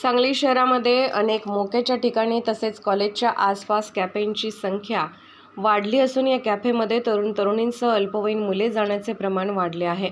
सांगली शहरामध्ये अनेक मोक्याच्या ठिकाणी तसेच कॉलेजच्या आसपास कॅफेंची संख्या वाढली असून या कॅफेमध्ये तरुण-तरुणींसह अल्पवयीन मुले जाण्याचे प्रमाण वाढले आहे।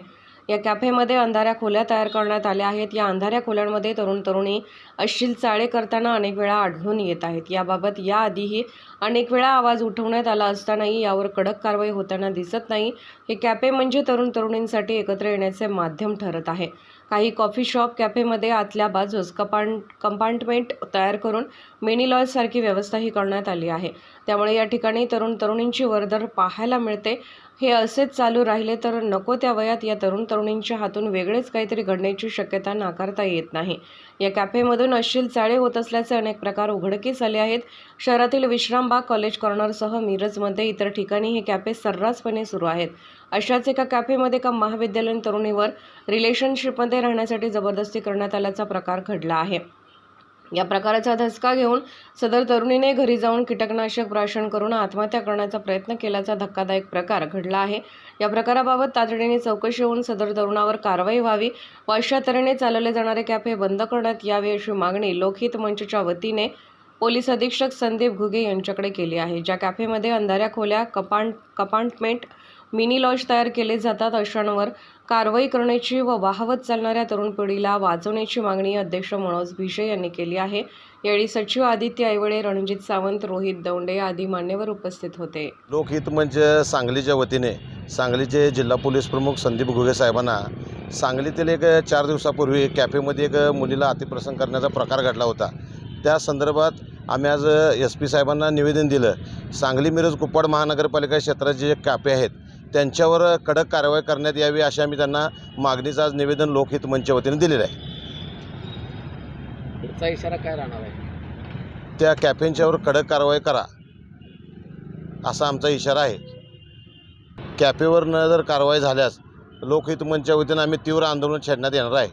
या कॅफेमध्ये अंधाऱ्या खोल्या तयार करण्यात आल्या आहेत। या अंधाऱ्या खोल्यांमध्ये तरुण-तरुणी अश्लील चाळे करताना अनेक वेळा आढळून येत आहेत। याबाबत याआधीही अनेक वेळा आवाज उठवण्यात आला असतानाही यावर कडक कारवाई होताना दिसत नाही। हे कॅफे म्हणजे तरुण-तरुणींसाठी एकत्र येण्याचे माध्यम ठरत आहे। काही कॉफी शॉप कॅफेमध्ये आतल्या बाजूस कंपार्टमेंट तयार करून मिनी लॉजसारखी व्यवस्थाही करण्यात आली आहे। त्यामुळे या ठिकाणी तरुण-तरुणींची वर्दळ पाहायला मिळते। हे असेच चालू राहिले तर नको त्या वयात या तरुण-तरुणींच्या हातून वेगळेच काहीतरी घडण्याची शक्यता नाकारता येत नाही। या कॅफेमधून अश्लील चाळे होत असल्याचे अनेक प्रकार उघडकीस आले आहेत। शहरातील विश्रामबाग, कॉलेज कॉर्नरसह मिरजमध्ये इतर ठिकाणी हे कॅफे सर्रासपणे सुरू आहेत। अशाच एका कॅफेमध्ये एका महाविद्यालयीन तरुणीवर रिलेशनशिपमध्ये राहण्यासाठी जबरदस्ती करण्यात आल्याचा प्रकार घडला आहे। या प्रकाराचा धसका घेऊन सदर तरुणीने घरी जाऊन कीटकनाशक प्राशन करून आत्महत्या करण्याचा प्रयत्न केल्याचा धक्कादायक प्रकार घडला आहे। या प्रकाराबाबत तातडीने चौकशी होऊन सदर तरुणावर कारवाई व्हावी व अशा तऱ्हेने चालवले जाणारे कॅफे बंद करण्यात यावे अशी मागणी लोकहित मंचच्या वतीने पोलीस अधीक्षक संदीप घुगे यांच्याकडे केली आहे। ज्या कॅफेमध्ये अंधाऱ्या खोल्या, कंपार्टमेंट, मिनी लॉज तयार केले जातात अशांवर कारवाई करण्याची व वाहवत चालणाऱ्या तरुण पिढीला वाचवण्याची मागणी अध्यक्ष मनोज भिशे यांनी केली आहे। यावेळी सचिव आदित्य ऐवळे, रणजित सावंत, रोहित दौंडे आदी मान्यवर उपस्थित होते। लोकहित मंच सांगलीच्या वतीने सांगलीचे जिल्हा पोलीस प्रमुख संदीप घुगे साहेबांना सांगलीतील एक 4 दिवसापूर्वी कॅफेमध्ये एक मुलीला अतिप्रसंग करण्याचा प्रकार घडला होता। त्या संदर्भात आम्ही आज SP साहेबांना निवेदन दिलं। सांगली मिरज कुपवाड महानगरपालिका क्षेत्राचे जे कॅफे आहेत त्यांच्यावर कडक कारवाई करण्यात यावी अशी आम्ही त्यांना मागणीचं आज निवेदन लोकहित मंचच्या वतीने दिलेलं आहे। पुढचा इशारा काय राहणार आहे? त्या कॅफेंच्यावर कडक कारवाई करा असा आमचा इशारा आहे। कॅफेवर जर कारवाई झाल्यास लोकहित मंचच्या वतीने आम्ही तीव्र आंदोलन छेडण्यात येणार आहे।